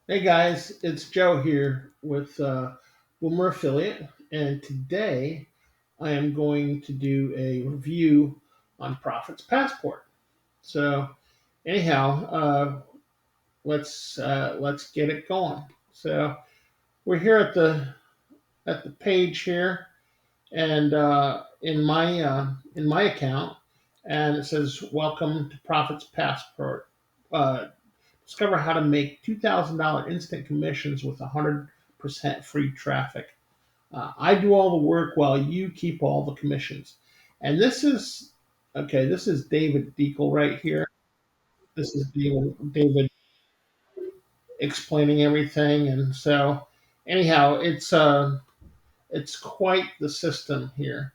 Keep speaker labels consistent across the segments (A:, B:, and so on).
A: Hey guys, it's Joe here with Boomer Affiliate, and today I am going to do a review on Profits Passport. So, anyhow, let's get it going. So, we're here at the page here, and in my account, and it says "Welcome to Profits Passport." Uh, Discover how to make $2,000 instant commissions with 100% free traffic. I do all the work while you keep all the commissions. And this is okay. This is David Deacle right here. This is David explaining everything, and so anyhow, it's quite the system here.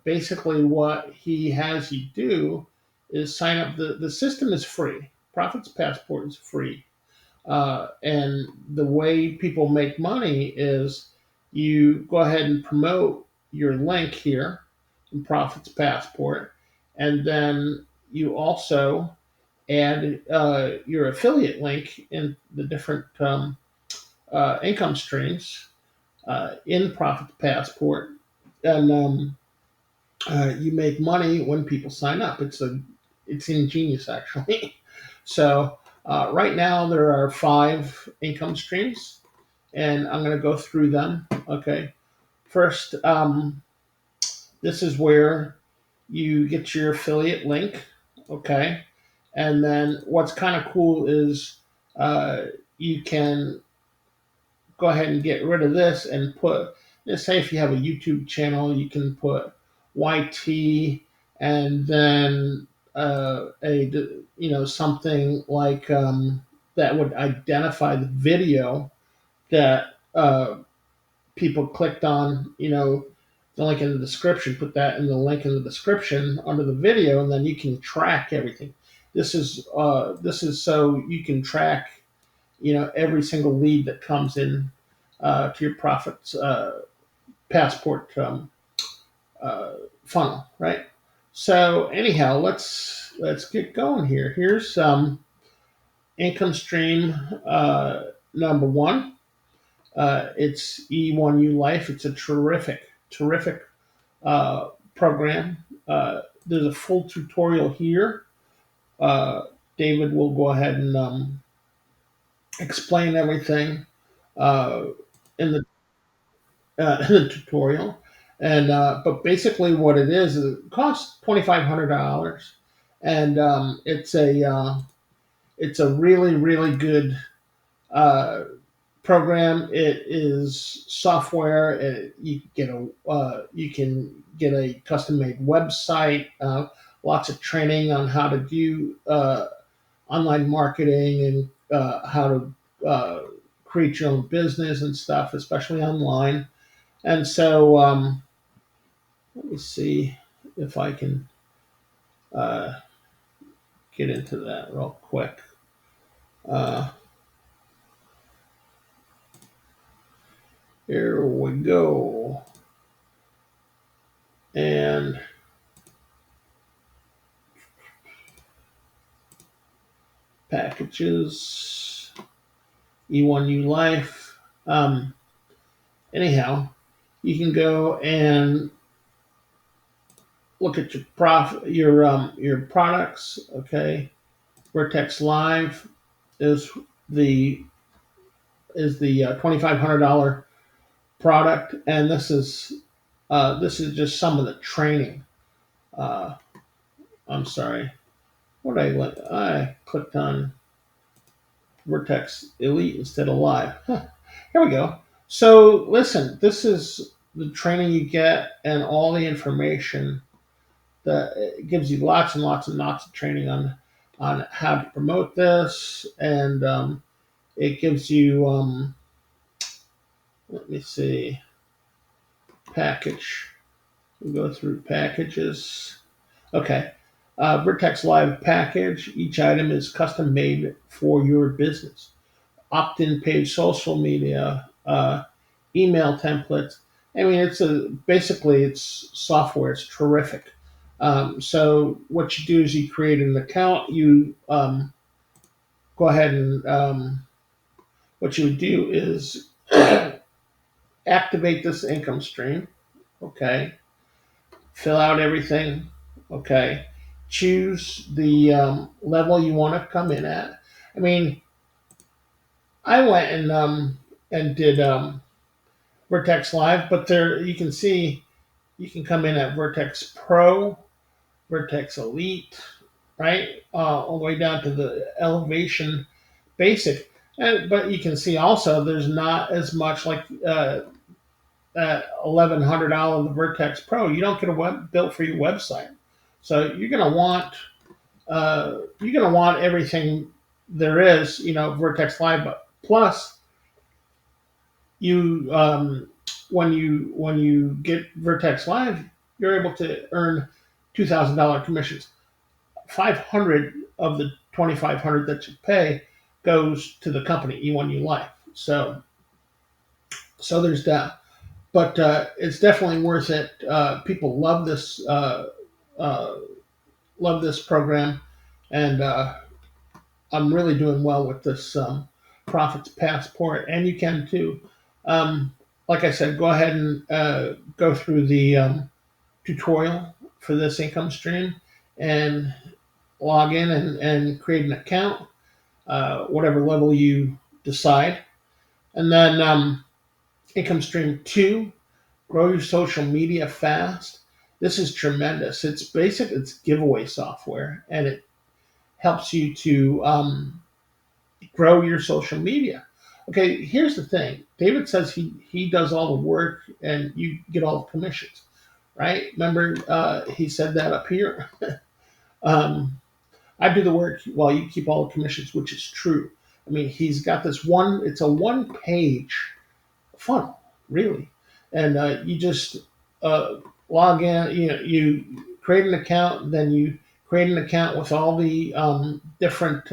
A: Basically, what he has you do is sign up. The system is free. Profits Passport is free. And the way people make money is you go ahead and promote your link here in Profits Passport, and then you also add your affiliate link in the different income streams in Profits Passport, and you make money when people sign up. It's ingenious actually. So right now there are five income streams, and I'm going to go through them. Okay, first, this is where you get your affiliate link. Okay, and then what's kind of cool is uh, you can go ahead and get rid of this and put. Let's say if you have a YouTube channel, you can put YT and then a something like that would identify the video that people clicked on. The link in the description. Put that in the link in the description under the video, and then you can track everything. This is so you can track every single lead that comes in to your profits passport uh, funnel, right? So anyhow, let's get going here. Here's income stream number one. It's E1U Life. It's a terrific program. There's a full tutorial here. Uh, David will go ahead and explain everything uh, in the in the tutorial. And but basically, what it is it costs $2,500, and it's a really good uh, program. It is software. You can get a custom made website. Lots of training on how to do online marketing and how to create your own business and stuff, especially online. And so let me see if I can uh, get into that real quick. Uh, Here we go. And packages, E1U Life. Anyhow, you can go and look at your products. Okay, Vertex Live is the $2,500 product, and this is just some of the training. Uh, I'm sorry. What I clicked on Vertex Elite instead of Live. Huh. Here we go. So listen, this is the training you get and all the information that it gives you lots and lots and lots of training on how to promote this, and it gives you let me see package. We'll go through packages. Okay. Vertex Live package. Each item is custom made for your business. Opt-in page, social media, email templates. I mean, basically it's software. It's terrific. So what you do is you create an account. You go ahead and what you would do is activate this income stream. Okay, fill out everything. Okay, choose the level you want to come in at. I mean, I went and did Vertex Live, but there you can see you can come in at Vertex Pro, Vertex Elite, right, all the way down to the Elevation Basic. But you can see also there's not as much like that $1,100 the Vertex Pro. You don't get a web built for your website, so you're gonna want everything there is, Vertex Live, but plus you when you get Vertex Live, you're able to earn $2,000 commissions. 500 of the 2,500 that you pay goes to the company E1U Life. So there's that, but it's definitely worth it. People uh, love this program, and I'm really doing well with this Profits Passport, and you can too. Um, like I said, go ahead and go through the tutorial for this income stream and log in and create an account, whatever level you decide. And then income stream two, grow your social media fast. This is tremendous. It's giveaway software, and it helps you to grow your social media. Okay, here's the thing. David says he does all the work and you get all the commissions, right? Remember, he said that up here. um, I do the work while you keep all the commissions, which is true. I mean, he's got this one. It's a one-page funnel, really, and you just log in. You create an account, then you create an account with all the different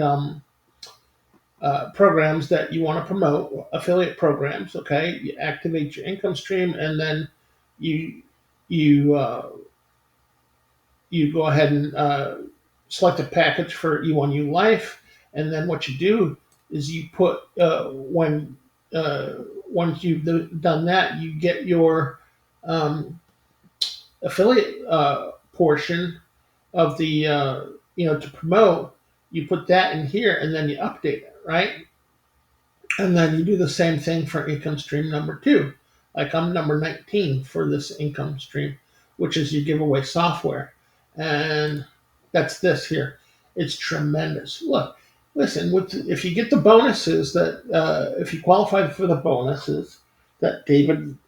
A: programs that you want to promote, affiliate programs. Okay, you activate your income stream, and then you you you go ahead and select a package for E1U Life, and then what you do is you put uh, once you've done that, you get your um, affiliate portion of the to promote. You put that in here, and then you update it, right? And then you do the same thing for income stream number two. Like I'm number 19 for this income stream, which is your giveaway software. And that's this here. It's tremendous. Look, listen, if you get the bonuses if you qualify for the bonuses that David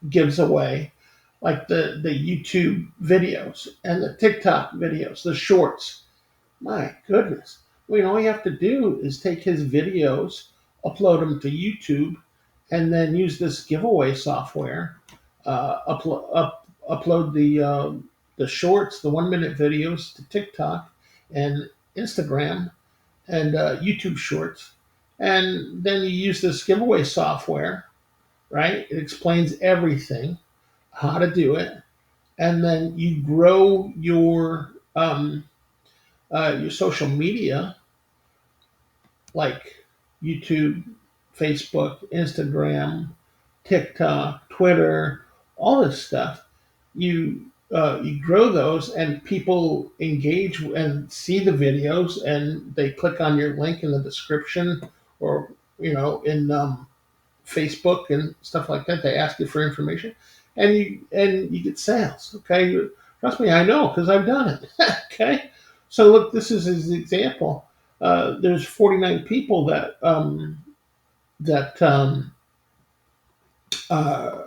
A: gives away, like the YouTube videos and the TikTok videos, the shorts, my goodness. I mean, all you have to do is take his videos, upload them to YouTube, and then use this giveaway software. Upload the shorts, the 1 minute videos to TikTok and Instagram and YouTube Shorts, and then you use this giveaway software. Right? It explains everything, how to do it, and then you grow your social media like YouTube, Facebook, Instagram, TikTok, Twitter, all this stuff. You grow those, and people engage and see the videos, and they click on your link in the description, or in Facebook and stuff like that. They ask you for information, and you get sales. Okay, trust me, I know because I've done it. Okay, so look, this is his example. There's 49 people that uh,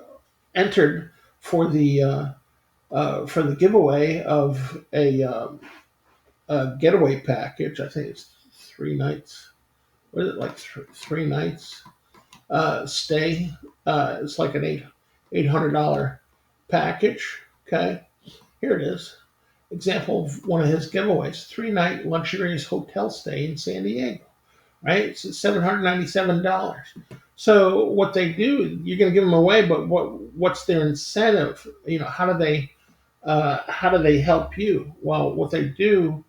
A: entered for the giveaway of a getaway package. I think it's 3 nights. What is it, like 3 nights stay? It's like an $800 package. Okay, here it is. Example of one of his giveaways: 3 night luxurious hotel stay in San Diego. Right, it's $797. So what they do, you're going to give them away, but what's their incentive? How do they help you? Well, what they do,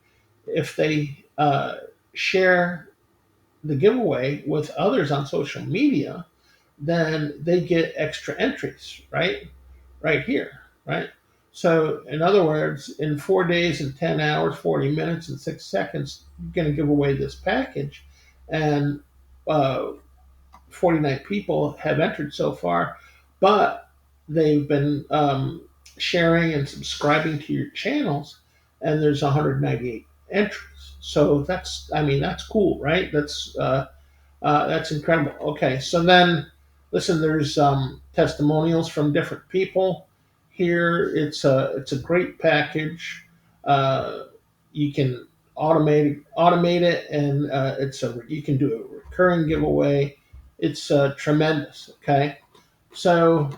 A: if they share the giveaway with others on social media, then they get extra entries, right? Right here, right? So, in other words, in 4 days and 10 hours, 40 minutes, and 6 seconds, you're going to give away this package. And uh, 49 people have entered so far, but they've been sharing and subscribing to your channels, and there's 198 entries. So that's cool, right? That's incredible. Okay, so then listen, there's testimonials from different people here. It's a great package. Uh, you can automate it, and you can do a recurring giveaway. It's tremendous. Okay, so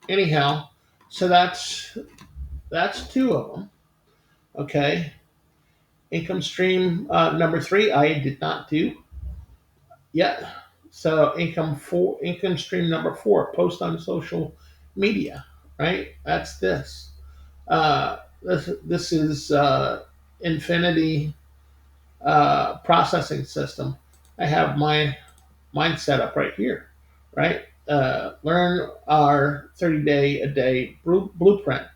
A: anyhow, so that's two of them. Okay, income stream number three, I did not do. Yeah. So income stream number four, post on social media, right? That's this. This is Infinity processing system. I have mine set up right here, right? Learn our 30-day a day blueprint.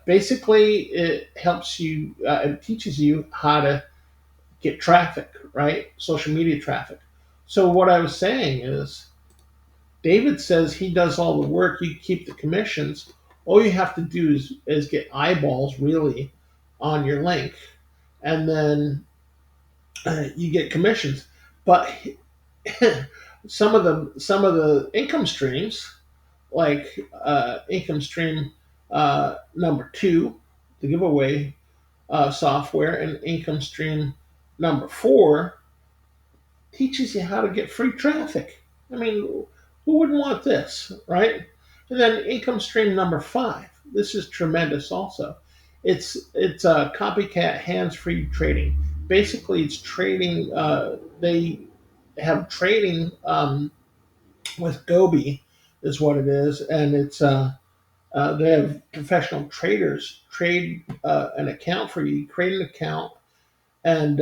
A: Basically, it helps you. It teaches you how to get traffic, right? Social media traffic. So what I was saying is, David says he does all the work. You keep the commissions. All you have to do is get eyeballs really on your link, and then you get commissions. But some of the income streams, like income stream number two, the giveaway software, and income stream number four teaches you how to get free traffic. I mean, who wouldn't want this, right? And then income stream number five. This is tremendous also. It's a copycat hands-free trading. Basically, it's trading. They have trading with Gobi, is what it is, and they have professional traders trade an account for you. Create an account, and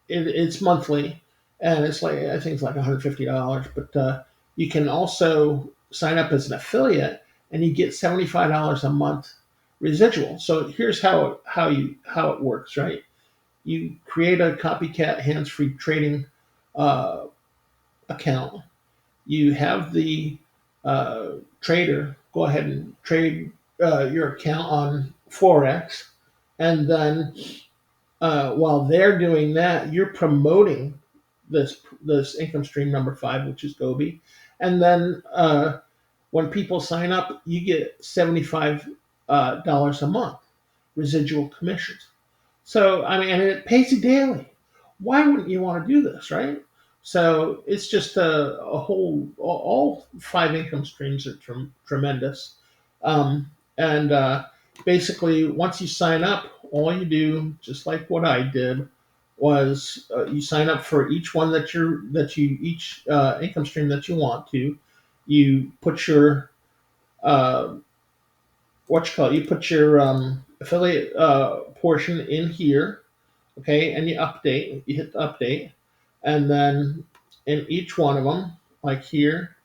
A: it's monthly, and it's like I think it's like $150. But you can also sign up as an affiliate, and you get $75 a month residual. So here's how it works, right? You create a copycat hands-free trading uh, account. You have the trader go ahead and trade your account on Forex, and then while they're doing that, you're promoting this income stream number five, which is Gobi, and then when people sign up, you get $75 a month residual commissions. So I mean, and it pays you daily. Why wouldn't you want to do this, right? So it's just a whole. All five income streams are tremendous, and basically, once you sign up, all you do, just like what I did, was you sign up for each one each income stream that you want to. You put your uh, what you call it, you put your affiliate portion in here, okay, and you hit the update, and then in each one of them, like here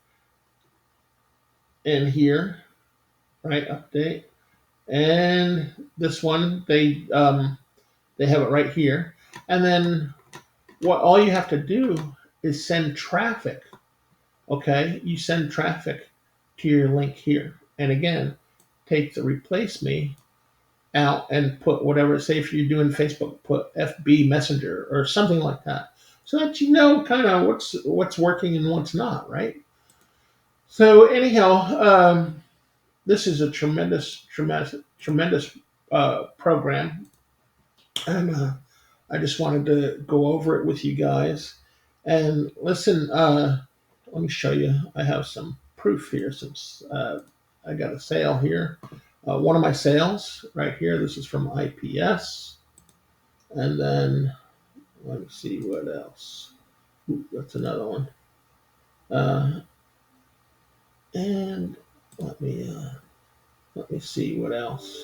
A: and here, right, update, and this one they have it right here, and then what all you have to do is send traffic, okay, you send traffic to your link here, and again, take the replace me out and put whatever, say if you're doing Facebook, put FB Messenger or something like that, so that you know kind of what's working and what's not, right? So anyhow, this is a tremendous program, and I just wanted to go over it with you guys. And listen, let me show you. I have some proof here. I got a sale here. One of my sales right here. This is from IPS. And then let me see what else. Ooh, that's another one. Uh, and let me see what else.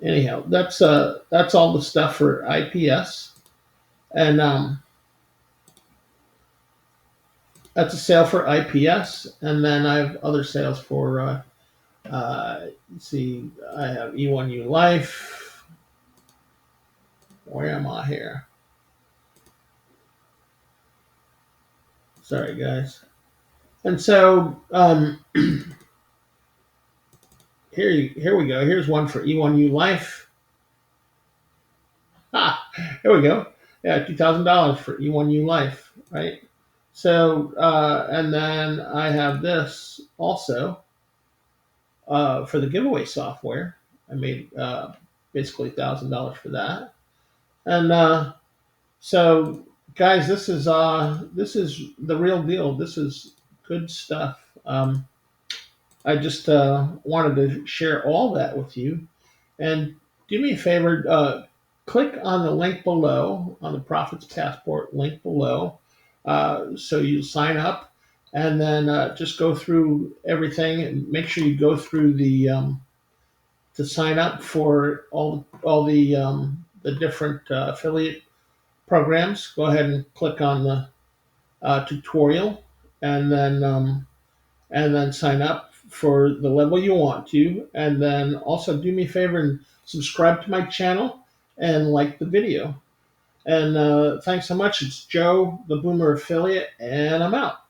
A: Anyhow, that's all the stuff for IPS. And that's a sale for IPS. And then I have other sales for, let's see, I have E1U Life. Where am I here? Sorry, guys. And so here we go. Here's one for E1U Life. Here we go. Yeah, $2,000 for E1U Life, right? So, and then I have this also for the giveaway software. I made basically $1,000 for that. And so, guys, this is the real deal. This is good stuff. I just wanted to share all that with you. And do me a favor, click on the link below, on the Profits Passport link below, so you sign up, and then just go through everything and make sure you go through the to sign up for all the different affiliate programs. Go ahead and click on the tutorial, and then sign up for the level you want to. And then also do me a favor and subscribe to my channel and like the video. And thanks so much. It's Joe, the Boomer Affiliate, and I'm out.